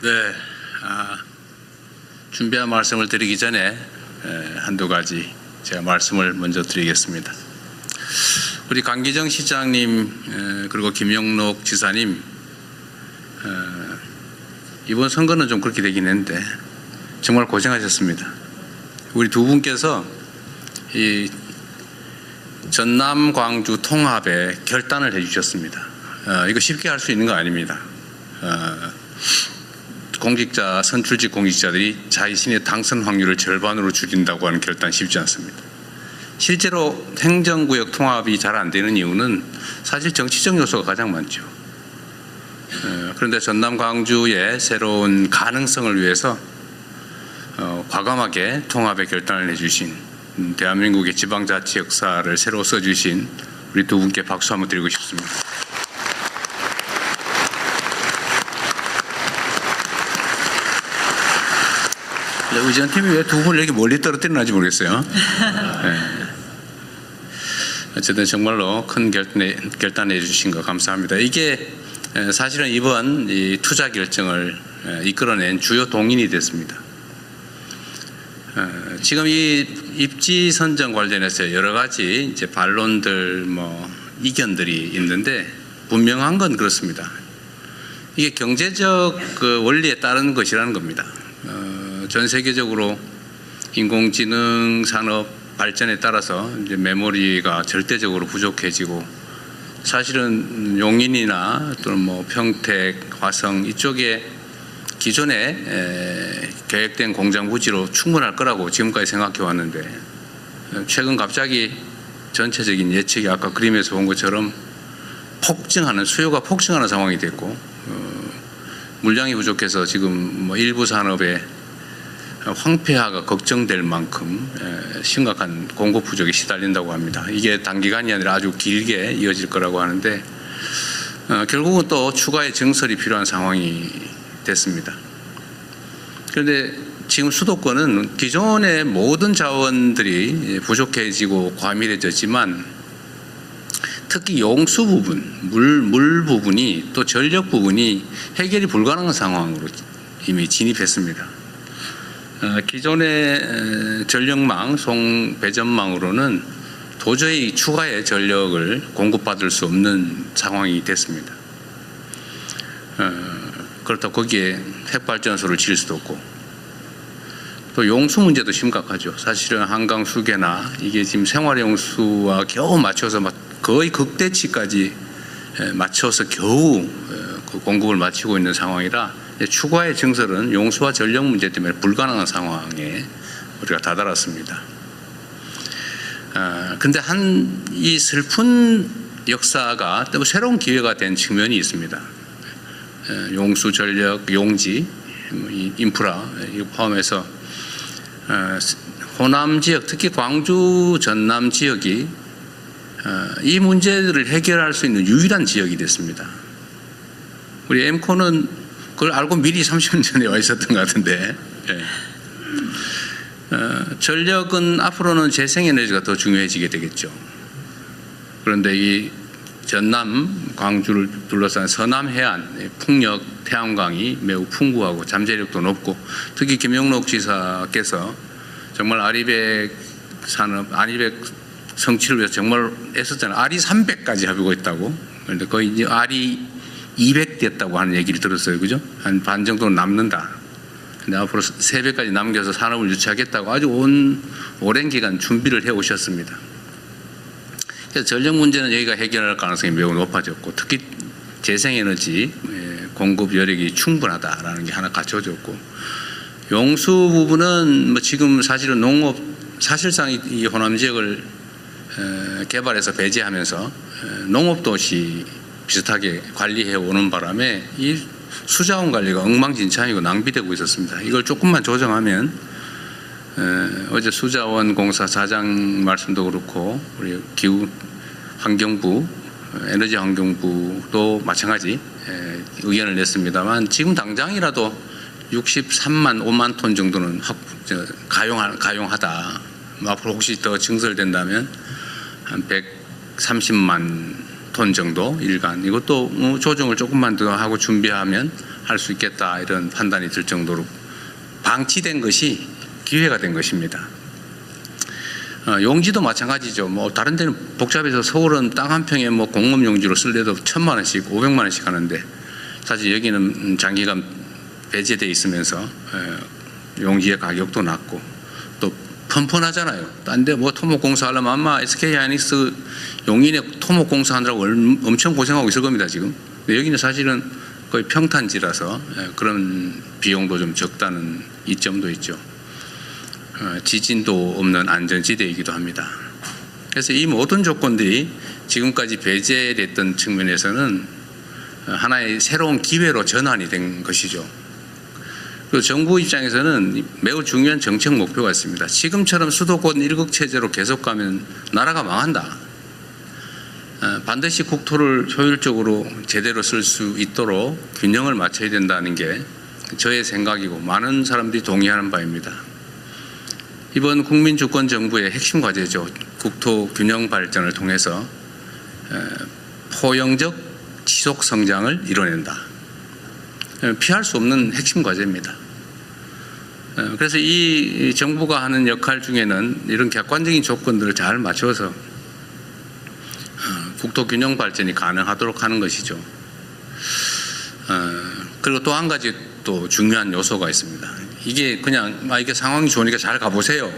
네, 준비한 말씀을 드리기 전에 한두 가지 제가 말씀을 먼저 드리겠습니다. 우리 강기정 시장님 그리고 김영록 지사님 이번 선거는 좀 그렇게 되긴 했는데 정말 고생하셨습니다. 우리 두 분께서 이 전남 광주 통합에 결단을 해주셨습니다. 이거 쉽게 할 수 있는 거 아닙니다. 공직자, 선출직 공직자들이 자신의 당선 확률을 절반으로 줄인다고 하는 결단 쉽지 않습니다. 실제로 행정구역 통합이 잘 안 되는 이유는 사실 정치적 요소가 가장 많죠. 그런데 전남 광주의 새로운 가능성을 위해서 과감하게 통합의 결단을 해주신 대한민국의 지방자치 역사를 새로 써주신 우리 두 분께 박수 한번 드리고 싶습니다. 의전팀이 왜 두 분을 이렇게 멀리 떨어뜨리는지 모르겠어요. 네. 어쨌든 정말로 큰 결단해 주신 거 감사합니다. 이게 사실은 이번 이 투자 결정을 이끌어낸 주요 동인이 됐습니다. 지금 이 입지 선정 관련해서 여러 가지 이제 반론들, 이견들이 있는데 분명한 건 그렇습니다. 이게 경제적 그 원리에 따른 것이라는 겁니다. 전 세계적으로 인공지능 산업 발전에 따라서 이제 메모리가 절대적으로 부족해지고 사실은 용인이나 또는 평택, 화성 이쪽에 기존에 계획된 공장 부지로 충분할 거라고 지금까지 생각해 왔는데 최근 갑자기 전체적인 예측이 아까 그림에서 본 것처럼 수요가 폭증하는 상황이 됐고 물량이 부족해서 지금 일부 산업에 황폐화가 걱정될 만큼 심각한 공급 부족에 시달린다고 합니다. 이게 단기간이 아니라 아주 길게 이어질 거라고 하는데 결국은 또 추가의 증설이 필요한 상황이 됐습니다. 그런데 지금 수도권은 기존의 모든 자원들이 부족해지고 과밀해졌지만 특히 용수 부분, 물 부분이 또 전력 부분이 해결이 불가능한 상황으로 이미 진입했습니다. 기존의 전력망, 송배전망으로는 도저히 추가의 전력을 공급받을 수 없는 상황이 됐습니다. 그렇다고 거기에 핵발전소를 지을 수도 없고 또 용수 문제도 심각하죠. 사실은 한강 수계나 이게 지금 생활용수와 겨우 맞춰서 거의 극대치까지 맞춰서 겨우 그 공급을 마치고 있는 상황이라 추가의 증설은 용수와 전력 문제 때문에 불가능한 상황에 우리가 다다랐습니다. 근데 이 슬픈 역사가 또 새로운 기회가 된 측면이 있습니다. 용수, 전력, 용지, 인프라 이거 포함해서 호남 지역, 특히 광주, 전남 지역이 이 문제들을 해결할 수 있는 유일한 지역이 됐습니다. 우리 엠코는 그걸 알고 미리 30년 전에 와 있었던 것 같은데 전력은 앞으로는 재생에너지가 더 중요해지게 되겠죠. 그런데 이 전남, 광주를 둘러싼 서남 해안, 풍력, 태양광이 매우 풍부하고 잠재력도 높고 특히 김영록 지사께서 정말 아리백 성취를 위해서 정말 애썼잖아요. 아리 300까지 하고 있다고. 그런데 거의 이제 아리 200 됐다고 하는 얘기를 들었어요. 그죠? 한 반 정도는 남는다. 근데 앞으로 3배까지 남겨서 산업을 유치하겠다고 아주 오랜 기간 준비를 해 오셨습니다. 그래서 전력 문제는 여기가 해결할 가능성이 매우 높아졌고 특히 재생에너지 공급 여력이 충분하다라는 게 하나 갖춰졌고 용수 부분은 지금 사실은 사실상 이 호남 지역을 개발해서 배제하면서 농업도시 비슷하게 관리해 오는 바람에 이 수자원 관리가 엉망진창이고 낭비되고 있었습니다. 이걸 조금만 조정하면 어제 수자원공사 사장 말씀도 그렇고 우리 기후환경부, 에너지환경부도 마찬가지 의견을 냈습니다만 지금 당장이라도 63만 5만 톤 정도는 가용하다. 앞으로 혹시 더 증설된다면 한 130만 톤 정도 일간 이것도 조정을 조금만 더 하고 준비하면 할 수 있겠다 이런 판단이 들 정도로 방치된 것이 기회가 된 것입니다. 용지도 마찬가지죠. 뭐 다른 데는 복잡해서 서울은 땅 한 평에 뭐 공업 용지로 쓸래도 1,000만 원씩 500만 원씩 하는데 사실 여기는 장기간 배제돼 있으면서 용지의 가격도 낮고 또 펀펀하잖아요. 딴 데 뭐 토목공사 하려면 아마 SK하이닉스 용인에 토목공사 하느라고 엄청 고생하고 있을 겁니다 지금. 근데 여기는 사실은 거의 평탄지라서 그런 비용도 좀 적다는 이점도 있죠. 지진도 없는 안전지대이기도 합니다. 그래서 이 모든 조건들이 지금까지 배제됐던 측면에서는 하나의 새로운 기회로 전환이 된 것이죠. 그리고 정부 입장에서는 매우 중요한 정책 목표가 있습니다. 지금처럼 수도권 일극 체제로 계속 가면 나라가 망한다. 반드시 국토를 효율적으로 제대로 쓸 수 있도록 균형을 맞춰야 된다는 게 저의 생각이고 많은 사람들이 동의하는 바입니다. 이번 국민주권정부의 핵심 과제죠. 국토 균형 발전을 통해서 포용적 지속 성장을 이뤄낸다. 피할 수 없는 핵심 과제입니다. 그래서 이 정부가 하는 역할 중에는 이런 객관적인 조건들을 잘 맞춰서 국토 균형 발전이 가능하도록 하는 것이죠. 그리고 또 한 가지 또 중요한 요소가 있습니다. 이게 그냥 이게 상황이 좋으니까 잘 가보세요.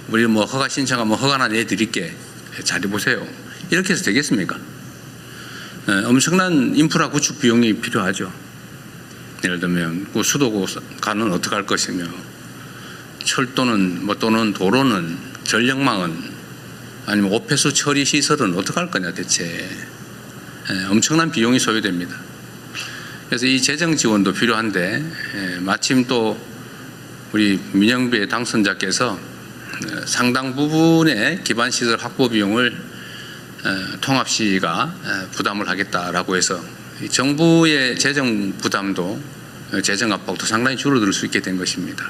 우리 뭐 허가 신청하면 허가 하나 내드릴게. 잘 해보세요. 이렇게 해서 되겠습니까? 엄청난 인프라 구축 비용이 필요하죠. 예를 들면 그 수도가는 어떻게 할 것이며 철도는 뭐 또는 도로는 전력망은 아니면 오폐수 처리 시설은 어떻게 할 거냐 대체. 엄청난 비용이 소요됩니다. 그래서 이 재정 지원도 필요한데 마침 또 우리 민영배 당선자께서 상당 부분의 기반시설 확보 비용을 통합시가 부담을 하겠다라고 해서 정부의 재정 부담도 재정 압박도 상당히 줄어들 수 있게 된 것입니다.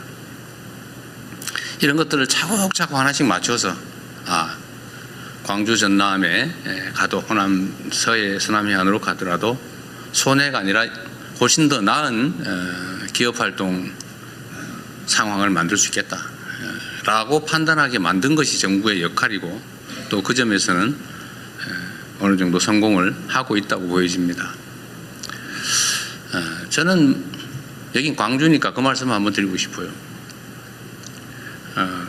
이런 것들을 차곡차곡 하나씩 맞춰서 광주 전남에 가도 호남 서해 서남 해안으로 가더라도 손해가 아니라 훨씬 더 나은 기업활동 상황을 만들 수 있겠다라고 판단하게 만든 것이 정부의 역할이고 또 그 점에서는 어느 정도 성공을 하고 있다고 보여집니다. 저는 여긴 광주니까 그 말씀을 한번 드리고 싶어요.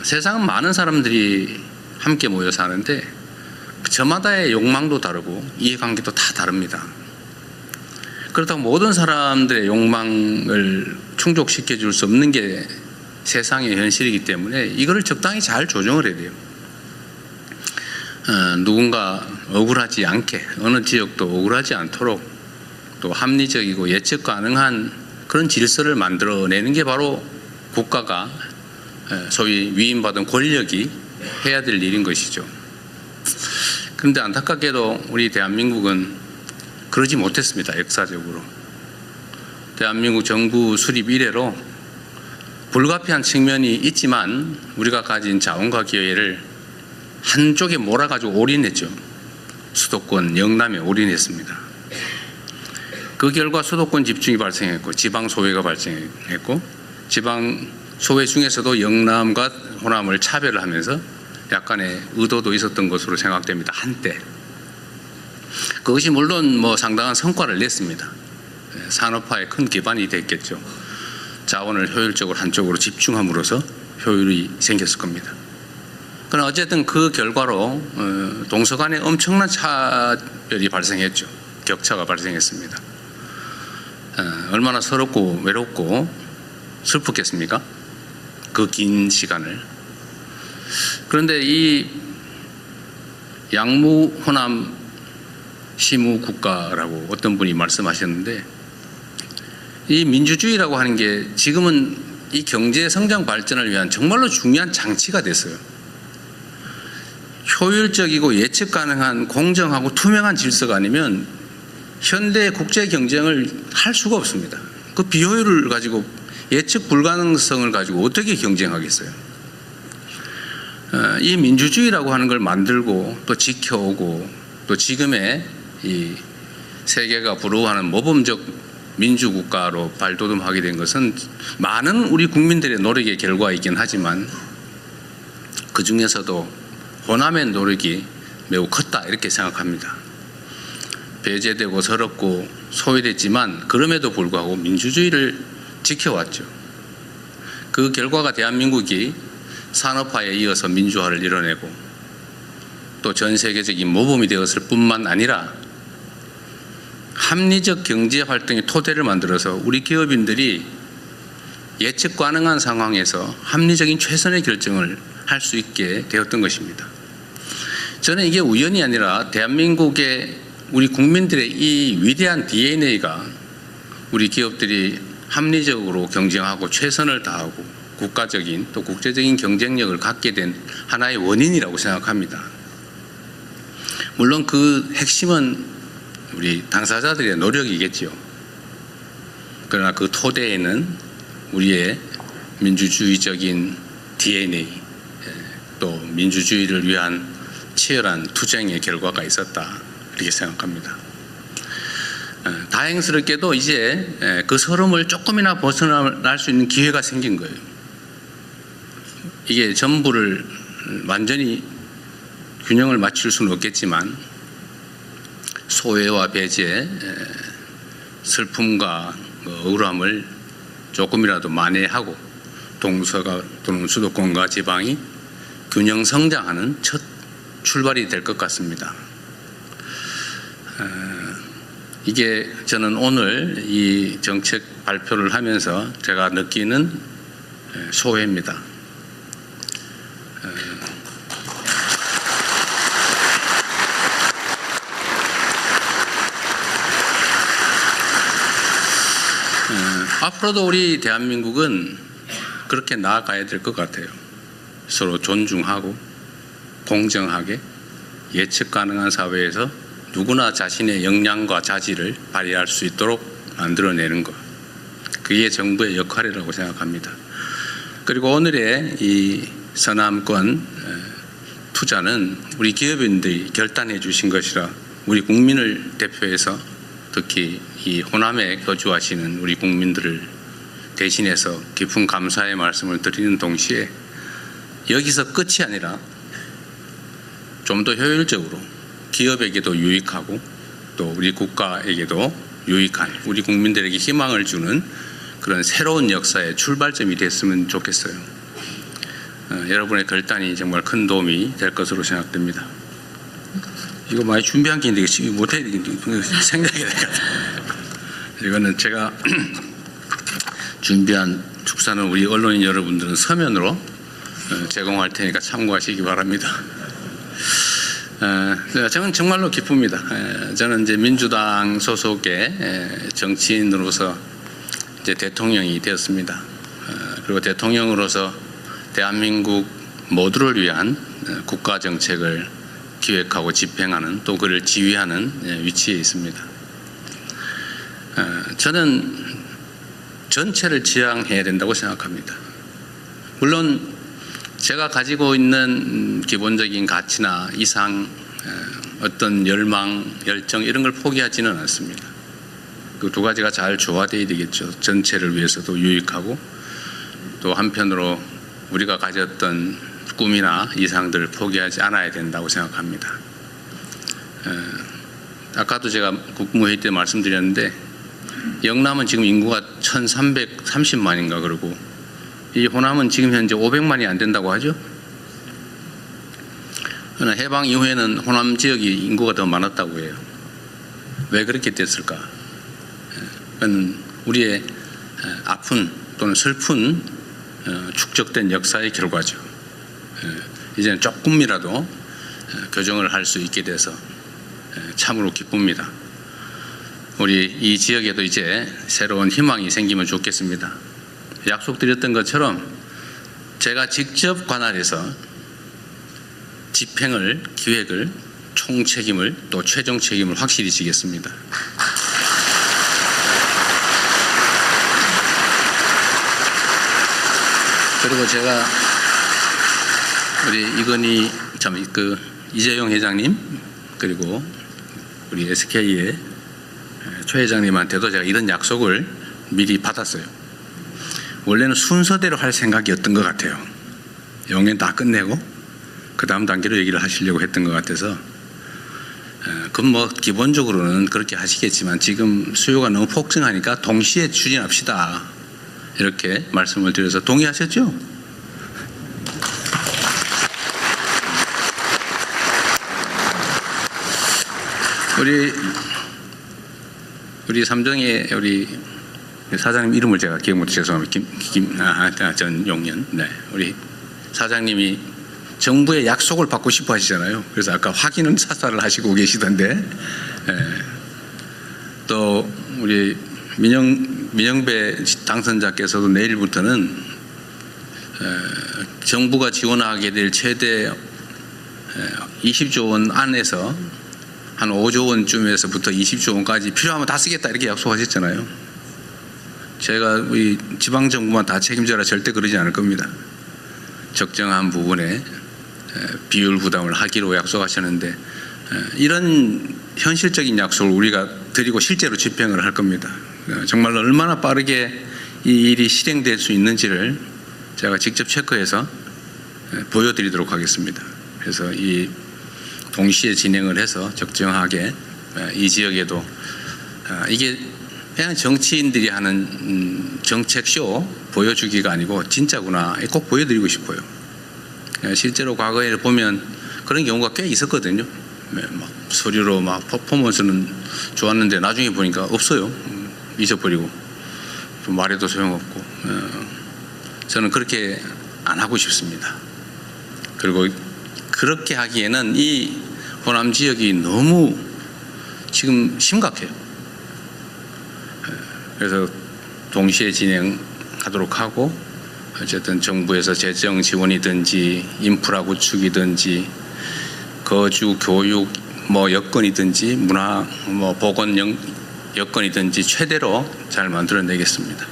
세상은 많은 사람들이 함께 모여 사는데 저마다의 욕망도 다르고 이해관계도 다 다릅니다. 그렇다고 모든 사람들의 욕망을 충족시켜 줄 수 없는 게 세상의 현실이기 때문에 이거를 적당히 잘 조정을 해야 돼요. 누군가 억울하지 않게 어느 지역도 억울하지 않도록 또 합리적이고 예측 가능한 그런 질서를 만들어내는 게 바로 국가가 소위 위임받은 권력이 해야 될 일인 것이죠. 그런데 안타깝게도 우리 대한민국은 그러지 못했습니다. 역사적으로. 대한민국 정부 수립 이래로 불가피한 측면이 있지만 우리가 가진 자원과 기회를 한쪽에 몰아가지고 올인했죠. 수도권 영남에 올인했습니다. 그 결과 수도권 집중이 발생했고 지방 소외가 발생했고 지방 소외 중에서도 영남과 호남을 차별을 하면서 약간의 의도도 있었던 것으로 생각됩니다. 한때. 그것이 물론 뭐 상당한 성과를 냈습니다. 산업화에 큰 기반이 됐겠죠. 자원을 효율적으로 한쪽으로 집중함으로써 효율이 생겼을 겁니다. 그러나 어쨌든 그 결과로 동서간에 엄청난 차별이 발생했죠. 격차가 발생했습니다. 얼마나 서럽고 외롭고 슬프겠습니까? 그 긴 시간을. 그런데 이 양무 호남 시무 국가라고 어떤 분이 말씀하셨는데 이 민주주의라고 하는 게 지금은 이 경제 성장 발전을 위한 정말로 중요한 장치가 됐어요. 효율적이고 예측 가능한 공정하고 투명한 질서가 아니면 현대 국제 경쟁을 할 수가 없습니다. 그 비효율을 가지고 예측 불가능성을 가지고 어떻게 경쟁하겠어요? 이 민주주의라고 하는 걸 만들고 또 지켜오고 또 지금의 이 세계가 부러워하는 모범적 민주국가로 발돋움하게 된 것은 많은 우리 국민들의 노력의 결과이긴 하지만 그 중에서도 호남의 노력이 매우 컸다 이렇게 생각합니다. 배제되고 서럽고 소외됐지만 그럼에도 불구하고 민주주의를 지켜왔죠. 그 결과가 대한민국이 산업화에 이어서 민주화를 이뤄내고 또 전 세계적인 모범이 되었을 뿐만 아니라 합리적 경제 활동의 토대를 만들어서 우리 기업인들이 예측 가능한 상황에서 합리적인 최선의 결정을 할 수 있게 되었던 것입니다. 저는 이게 우연이 아니라 대한민국의 우리 국민들의 이 위대한 DNA가 우리 기업들이 합리적으로 경쟁하고 최선을 다하고 국가적인 또 국제적인 경쟁력을 갖게 된 하나의 원인이라고 생각합니다. 물론 그 핵심은 우리 당사자들의 노력이겠죠. 그러나 그 토대에는 우리의 민주주의적인 DNA 또 민주주의를 위한 치열한 투쟁의 결과가 있었다 이렇게 생각합니다. 다행스럽게도 이제 그 서름을 조금이나 벗어날 수 있는 기회가 생긴 거예요. 이게 전부를 완전히 균형을 맞출 수는 없겠지만 소외와 배제, 슬픔과 억울함을 조금이라도 만회하고 동서가 또는 수도권과 지방이 균형 성장하는 첫 출발이 될 것 같습니다. 이게 저는 오늘 이 정책 발표를 하면서 제가 느끼는 소회입니다. 앞으로도 우리 대한민국은 그렇게 나아가야 될 것 같아요. 서로 존중하고 공정하게 예측 가능한 사회에서 누구나 자신의 역량과 자질을 발휘할 수 있도록 만들어내는 것. 그게 정부의 역할이라고 생각합니다. 그리고 오늘의 이 서남권 투자는 우리 기업인들이 결단해 주신 것이라 우리 국민을 대표해서 특히 이 호남에 거주하시는 우리 국민들을 대신해서 깊은 감사의 말씀을 드리는 동시에 여기서 끝이 아니라 좀 더 효율적으로 기업에게도 유익하고 또 우리 국가에게도 유익한 우리 국민들에게 희망을 주는 그런 새로운 역사의 출발점이 됐으면 좋겠어요. 여러분의 결단이 정말 큰 도움이 될 것으로 생각됩니다. 이거 많이 준비한 게 있는데 지금 못해야 되겠는데 생각해야 될 것 같아요. 이거는 제가 준비한 축사는 우리 언론인 여러분들은 서면으로 제공할 테니까 참고하시기 바랍니다. 저는 정말로 기쁩니다. 저는 이제 민주당 소속의 정치인으로서 이제 대통령이 되었습니다. 그리고 대통령으로서 대한민국 모두를 위한 국가 정책을 기획하고 집행하는 또 그를 지휘하는 위치에 있습니다. 저는 전체를 지향해야 된다고 생각합니다. 물론 제가 가지고 있는 기본적인 가치나 이상 어떤 열망, 열정 이런 걸 포기하지는 않습니다. 그 두 가지가 잘 조화되어야 되겠죠. 전체를 위해서도 유익하고 또 한편으로 우리가 가졌던 꿈이나 이상들을 포기하지 않아야 된다고 생각합니다. 아까도 제가 국무회의 때 말씀드렸는데 영남은 지금 인구가 1330만인가 그러고 이 호남은 지금 현재 500만이 안 된다고 하죠. 그러나 해방 이후에는 호남 지역이 인구가 더 많았다고 해요. 왜 그렇게 됐을까? 그건 우리의 아픈 또는 슬픈 축적된 역사의 결과죠. 이제는 조금이라도 교정을 할 수 있게 돼서 참으로 기쁩니다. 우리 이 지역에도 이제 새로운 희망이 생기면 좋겠습니다. 약속드렸던 것처럼 제가 직접 관할해서 집행을, 기획을, 총책임을 또 최종 책임을 확실히 지겠습니다. 그리고 제가 우리 이건희 이재용 회장님 그리고 우리 SK의 최 회장님한테도 제가 이런 약속을 미리 받았어요. 원래는 순서대로 할 생각이었던 것 같아요. 용연 다 끝내고 그 다음 단계로 얘기를 하시려고 했던 것 같아서 그건 뭐 기본적으로는 그렇게 하시겠지만 지금 수요가 너무 폭증하니까 동시에 추진합시다 이렇게 말씀을 드려서 동의하셨죠? 우리 삼정의 우리 사장님 이름을 제가 기억 못 죄송합니다. 전용연. 네, 우리 사장님이 정부의 약속을 받고 싶어 하시잖아요. 그래서 아까 확인은 사살을 하시고 계시던데, 또 우리 민영배 당선자께서도 내일부터는 정부가 지원하게 될 최대 20조 원 안에서 한 5조 원쯤에서부터 20조 원까지 필요하면 다 쓰겠다 이렇게 약속하셨잖아요. 제가 우리 지방정부만 다 책임져라 절대 그러지 않을 겁니다. 적정한 부분에 비율 부담을 하기로 약속하셨는데 이런 현실적인 약속을 우리가 드리고 실제로 집행을 할 겁니다. 정말 얼마나 빠르게 이 일이 실행될 수 있는지를 제가 직접 체크해서 보여드리도록 하겠습니다. 그래서 이 동시에 진행을 해서 적정하게 이 지역에도 이게 그냥 정치인들이 하는 정책쇼 보여주기가 아니고 진짜구나 꼭 보여드리고 싶어요. 실제로 과거에 보면 그런 경우가 꽤 있었거든요. 막 서류로 막 퍼포먼스는 좋았는데 나중에 보니까 없어요. 잊어버리고 좀 말해도 소용없고 저는 그렇게 안 하고 싶습니다. 그리고 그렇게 하기에는 이 호남 지역이 너무 지금 심각해요. 그래서 동시에 진행하도록 하고 어쨌든 정부에서 재정 지원이든지 인프라 구축이든지 거주 교육 뭐 여건이든지 문화 뭐 보건 여건이든지 최대로 잘 만들어내겠습니다.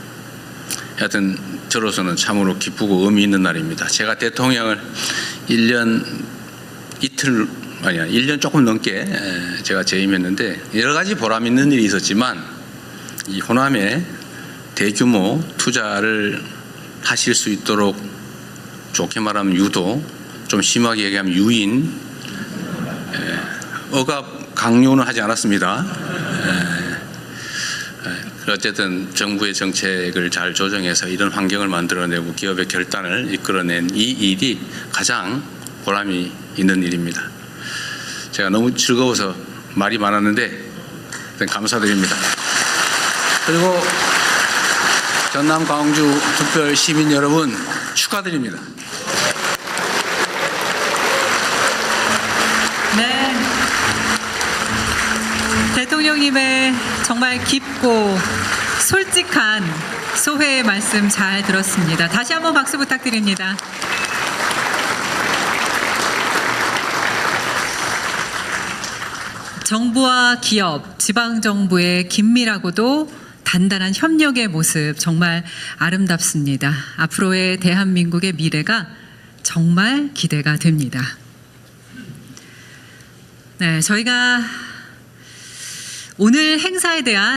하여튼 저로서는 참으로 기쁘고 의미 있는 날입니다. 제가 대통령을 1년 조금 넘게 제가 재임했는데 여러 가지 보람 있는 일이 있었지만 이 호남에 대규모 투자를 하실 수 있도록 좋게 말하면 유도, 좀 심하게 얘기하면 유인, 억압 강요는 하지 않았습니다. 어쨌든 정부의 정책을 잘 조정해서 이런 환경을 만들어내고 기업의 결단을 이끌어낸 이 일이 가장 보람이 있는 일입니다. 제가 너무 즐거워서 말이 많았는데 감사드립니다. 그리고 전남 광주 특별 시민 여러분 축하드립니다. 네, 대통령님의 정말 깊고 솔직한 소회의 말씀 잘 들었습니다. 다시 한번 박수 부탁드립니다. 정부와 기업, 지방정부의 긴밀하고도 단단한 협력의 모습 정말 아름답습니다. 앞으로의 대한민국의 미래가 정말 기대가 됩니다. 네, 저희가 오늘 행사에 대한